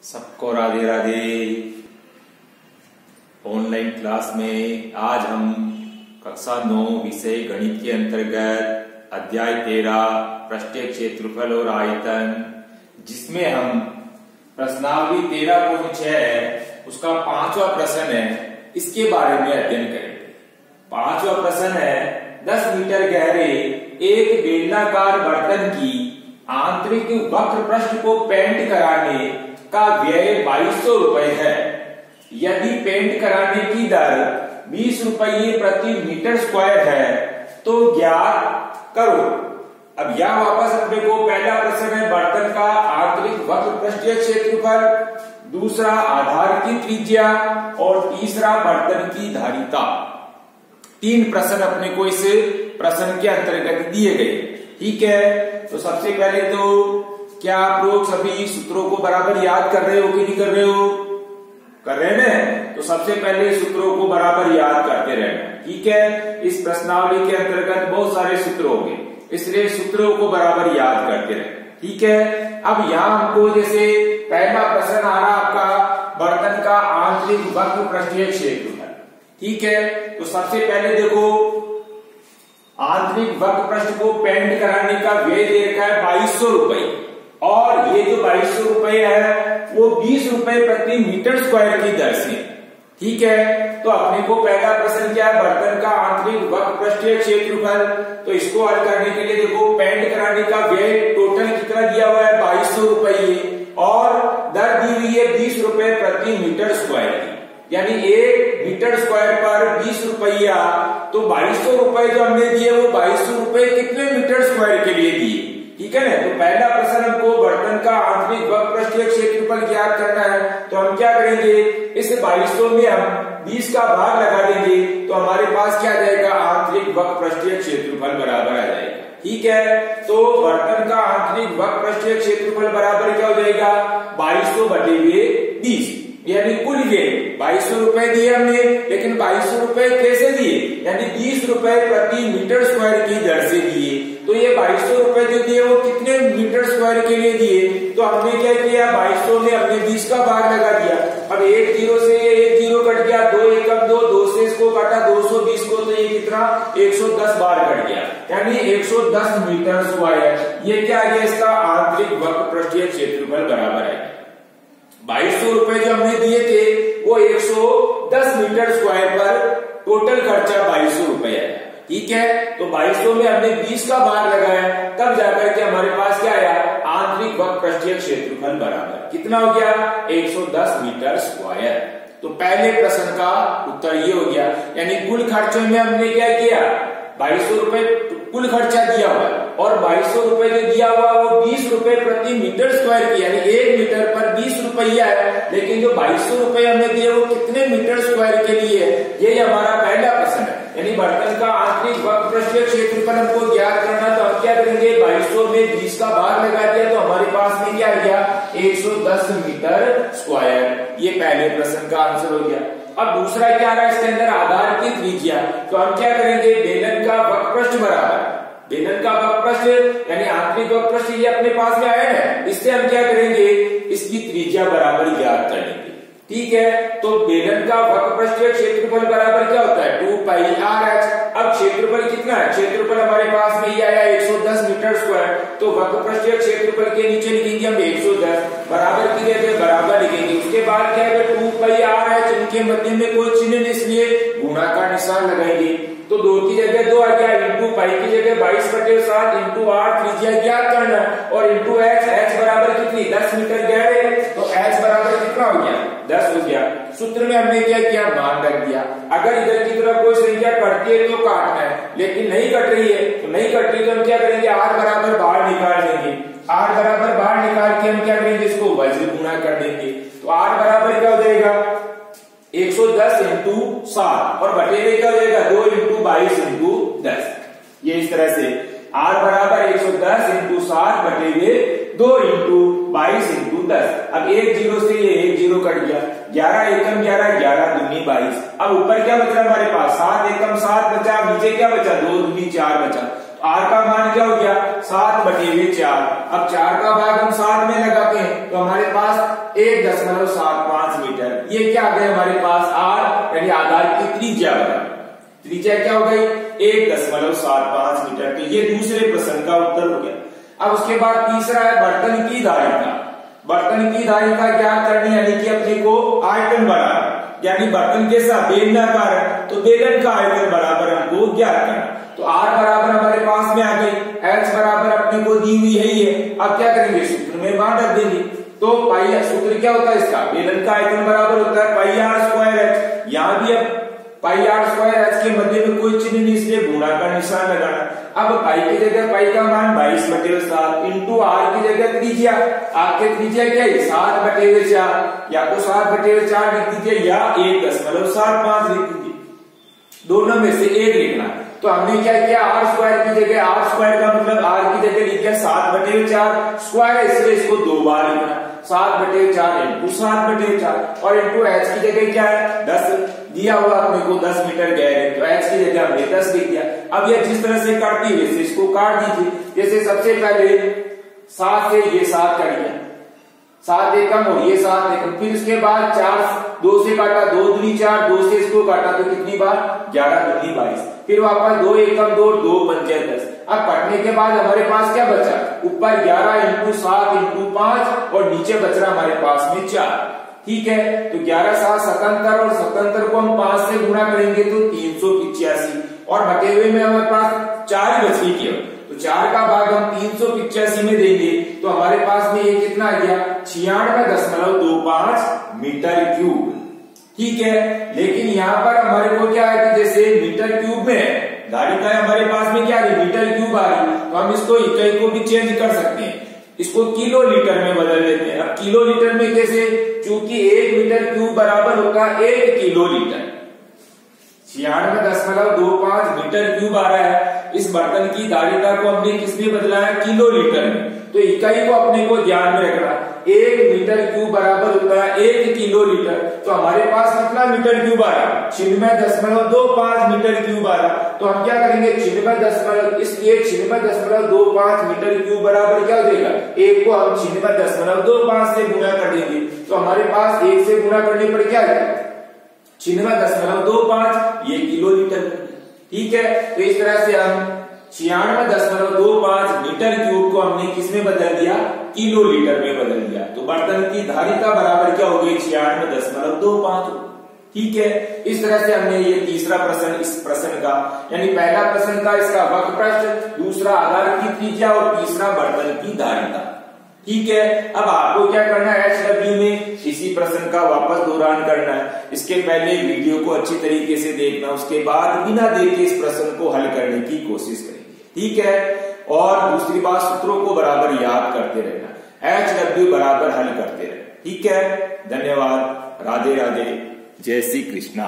सबको Radhe Radhe. Online class में आज हम कक्षा 9 विषय गणित के अंतर्गत अध्याय 13 पृष्ठीय क्षेत्रफल और आयतन, जिसमें हम प्रश्नावली 13.6 उसका 5वां प्रश्न है, इसके बारे में अध्ययन करेंगे। 5वां प्रश्न है, 10 मीटर गहरे एक बेलनाकार बर्तन की आंतरिक वक्र पृष्ठ को पेंट कराने का व्यय 2200 रुपए है। यदि पेंट कराने की दर 20 रुपये प्रति मीटर स्क्वायर है तो ज्ञात करो। अब यह वापस अपने को पहला प्रश्न है बर्तन का आंतरिक वक्र पृष्ठीय क्षेत्रफल, दूसरा आधार की त्रिज्या और तीसरा बर्तन की धारिता। 3 प्रश्न अपने को इस प्रश्न के अंतर्गत दिए गए। ठीक है, तो सबसे पहले तो क्या आप लोग सभी सूत्रों को बराबर याद कर रहे हो कि नहीं कर रहे हो? कर रहे हैं। तो सबसे पहले सूत्रों को बराबर याद करते रहना। ठीक है, इस प्रश्नावली के अंतर्गत बहुत सारे सूत्र होंगे, इसलिए सूत्रों को बराबर याद करते रहना। ठीक है, अब यहाँ हमको जैसे पहला प्रश्न आ रहा आपका बर्तन का आंतरिक वक्र पृष्ठीय क्षेत्रफल। ठीक है, तो सबसे पहले देखो आंतरिक वक्र पृष्ठ को पेंट कराने का व्यय दे रखा है 2200 रुपए, और ये जो 2200 रुपए है वो 20 रुपए प्रति मीटर स्क्वायर की दर से। ठीक है, तो अपने को पहला प्रश्न क्या है, बर्तन का आंतरिक वक्र पृष्ठीय क्षेत्रफल। तो इसको हल करने के लिए देखो पेंट कराने का व्यय टोटल कितना दिया हुआ है 2200 रुपये, और दर दी हुई है 20 रुपए प्रति मीटर स्क्वायर की, यानी 1 मीटर स्क्वायर पर 20 रुपया। तो 2200 रुपए जो हमने दिए वो 2200 रुपए कितने मीटर स्क्वायर के लिए दिए। ठीक है ना, तो पहला प्रश्न हमको बर्तन का आंतरिक वक्र पृष्ठीय क्षेत्रफल ज्ञात करना है। तो हम क्या करेंगे, इस 2200 में हम 20 का भाग लगा देंगे तो हमारे पास क्या आ जाएगा, आंतरिक वक्र पृष्ठीय क्षेत्रफल बराबर आ जाएगा। ठीक है, तो बर्तन का आंतरिक वक्र पृष्ठीय क्षेत्रफल बराबर क्या हो जाएगा, 2200 बटे 20, यानी कुल व्यय 2200 रुपए दिए हमने, लेकिन 2200 रुपए कैसे दिए, यानी 20 रुपए प्रति मीटर स्क्वायर की दर से दिए। तो ये 2200 रुपए जो दिए वो कितने मीटर स्क्वायर के लिए दिए, तो हमने क्या किया, 2200 में हमने 20 का भाग लगा दिया। अब 1 0 से ये 1 0 कट गया, 2 एकम 2, 2 से इसको काटा 220 को, तो ये कितना 110 बार कट गया, यानी 110 मीटर स्क्वायर। ये क्या आ गया, इसका आंतरिक वक्र पृष्ठीय क्षेत्रफल बराबर है। 2200 रुपए जो हमने दिए थे वो 110 मीटर स्क्वायर पर टोटल खर्चा 2200 रुपए है। ठीक है, तो 2200 में हमने 20 का भाग लगाया, तब जाकर के हमारे पास क्या आया, आंतरिक वक्र पृष्ठीय क्षेत्रफल बराबर कितना हो गया, 110 मीटर स्क्वायर। तो पहले प्रश्न का उत्तर ये हो गया, यानी कुल खर्चों में हमने क्या किया, 2200 रुपए कुल खर्चा दिया हुआ, और 2200 रुपए जो दिया हुआ वो 20 रुपए प्रति मीटर स्क्वायर की, यानी 1 मीटर पर 20 रुपया है, लेकिन जो 2200 रुपए हमने दिए वो कितने मीटर स्क्वायर के लिए है, यही हमारा पहला प्रश्न है। यानी बर्तन का आंतरिक वक्र पृष्ठीय क्षेत्रफल हमको ज्ञात करना, तो हम क्या करेंगे, 2200 में 20 का भाग लगा दिया, तो हमारे पास में क्या आ गया, 110 मीटर स्क्वायर। ये पहले प्रश्न का आंसर हो गया। अब दूसरा क्या आ रहा है इसके अंदर, आधार की त्रिज्या। तो हम क्या करेंगे, बेलन का वक्र पृष्ठ बराबर, बेलन का वक्र पृष्ठ यानी आंतरिक वक्र पृष्ठ ये अपने पास में आया है, इससे हम क्या करेंगे, इसकी त्रिज्या बराबर ज्ञात कर लेंगे। ठीक है, तो बेलन का वक्र पृष्ठीय क्षेत्रफल बराबर क्या होता है, 2 पाई RH। अब क्षेत्रफल कितना है, क्षेत्रफल हमारे पास में ये आया 110 मीटर स्क्वायर, तो वक्र पृष्ठीय क्षेत्रफल के नीचे लिखेंगे हम 110, बराबर की जगह बराबर लिखेंगे। उसके बाद क्या है, 2 पाई RH, इनके मध्य में कोई चिन्ह नहीं, इसलिए गुणा का निशान लगाएंगे। तो 2 की जगह 2 आ गया, इंटू पाई की जगह 22/7 इंटू R त्रिज्या ज्ञात करना, और इंटू H बराबर कितनी, 10 मीटर गहरे, तो H बराबर कितना हो गया, 10 हो गया। सूत्र में हमने क्या किया, मान रख दिया। अगर इधर की तरफ कोई संख्या कटती है तो काटना है, लेकिन नहीं कट रही है तो नहीं कट रही, तो हम क्या करेंगे, R बराबर बाहर निकाल देंगे। R बराबर बाहर निकाल के हम क्या करेंगे, इसको वज्र गुणा कर देंगे। तो R बराबर क्या हो जाएगा, 110 इंटू 7, और बटे में क्या हो जाएगा, 2 इंटू 22 इंटू 10। ये इस तरह से R बराबर 110 इंटू 7 बटे में 2 इंटू 22 इंटू 10। अब 1 0 से ये 1 0 कट गया, 11 एकम 11, 11 दूनी 22। अब ऊपर क्या बचा हमारे पास, 7 एकम 7 बचा, नीचे क्या बचा, 2 दूनी 4 बचा। आर का मान क्या हो गया 7/4। अब 4 का भाग हम 7 में लगाते हैं तो हमारे पास 1.75 मीटर। ये क्या आ गया हमारे पास आर यानी आधार की त्रिज्या। त्रिज्या क्या हो गई 1.75 मीटर। तो ये दूसरे प्रश्न का उत्तर हो गया। अब उसके बाद तीसरा है बर्तन की धारिता। बर्तन की धारिता ज्ञात करनी यानी कि अपने को आयतन बढ़ाना, यानी बर्तन कैसा बेलनाकार है तो बेलन का आयतन बराबर हमको ज्ञात करना। तो आर बराबर हमारे पास में आ गई, एच बराबर अपने को दी हुई है ये। अब क्या करेंगे सूत्र में बांट रख देंगे। तो पाई सूत्र क्या होता है इसका, बेलन का आयतन बराबर होता है पाई आर स्क्वायर एच। यहाँ भी अब पाई आर स्क्वायर एच के मध्य में कोई चिन्ह नहीं इसलिए गुणा का निशान लगाना। अब पाई की जगह पाई का मान 22/7 इंटू आर की जगह त्रिज्या, आर की त्रिज्या क्या है 7/4, या तो 7/4 लिख दीजिए या 1.75 लिख दीजिए, दोनों में से एक लिखना। तो हमने क्या किया आर स्क्वायर की जगह, आर स्क्वायर का मतलब आर की जगह लिख दिया 7/4 स्क्वायर है इसलिए इसको 2 बार लिखना 7/4 इंटू 7/4 और इंटू एच की जगह क्या है 10 दिया हुआ अपने को 10 मीटर गहरे है तो एच की जगह हमने 10 लिख दिया। अब ये जिस तरह से काटती है वैसे इसको काट दीजिए। जैसे सबसे पहले 7 से ये 7 कर दिया, 7 एकम और ये 7 एकम, फिर उसके बाद 4 2 से काटा 2 दूनी 4, 2 से इसको काटा तो कितनी बार 11 दूनी 22, फिर वापस 2 एकम 2 2 पंचे 10। अब कटने के बाद हमारे पास क्या बचा, ऊपर 11 इंटू 7 इंटू 5 और नीचे बच रहा हमारे पास में 4। ठीक है, तो 11 7 77 और 77 को हम 5 से गुणा करेंगे तो 385 और बटे हुए में हमारे पास 4 ही बची केवल, तो 4 का भाग हम 385 में देंगे तो हमारे पास में ये कितना आ गया 96.25 मीटर क्यूब। ठीक है, लेकिन यहाँ पर हमारे को क्या है कि जैसे मीटर क्यूब में धारिता हमारे पास में क्या है मीटर क्यूब आ रही, तो हम इसको इकाई को भी चेंज कर सकते हैं, इसको किलो लीटर में बदल लेते हैं। अब किलो लीटर में कैसे, क्योंकि 1 मीटर क्यूब बराबर होगा 1 किलो लीटर। 96.25 मीटर क्यूब आ रहा है। इस बर्तन की धारिता को हमने किसमें बदला है किलो लीटर में, तो इकाई को अपने को ध्यान में रखना। 1 मीटर क्यूब बराबर होता है 1 किलो लीटर, तो हमारे पास कितना मीटर क्यूब आ रहा है 96.25 मीटर क्यूब आ रहा। तो हम क्या करेंगे 96 इसलिए 96.25 मीटर क्यूब बराबर क्या हो जाएगा, 1 को हम 96.25 से गुणा कर देंगे तो हमारे पास 1 से गुणा करने पर क्या है 96.25 ये किलो लीटर। ठीक है, तो इस तरह से हम 96.25 मीटर क्यूब को हमने किसमें बदल दिया किलो लीटर में बदल दिया। तो बर्तन की धारिता बराबर क्या हो गई 96.25। ठीक है, इस तरह से हमने ये तीसरा प्रश्न इस प्रश्न का यानी पहला प्रश्न था इसका वक्र पृष्ठ, दूसरा आधार की त्रिज्या और तीसरा बर्तन की धारिता। ठीक है, अब आपको क्या करना है HW में इसी प्रश्न का वापस दोहरान करना है। इसके पहले वीडियो को अच्छी तरीके से देखना, उसके बाद बिना देखे इस प्रश्न को हल करने की कोशिश करेंगे। ठीक है, और दूसरी बात सूत्रों को बराबर याद करते रहना, HW बराबर हल करते रहना। ठीक है, धन्यवाद, राधे राधे, जय श्री कृष्णा।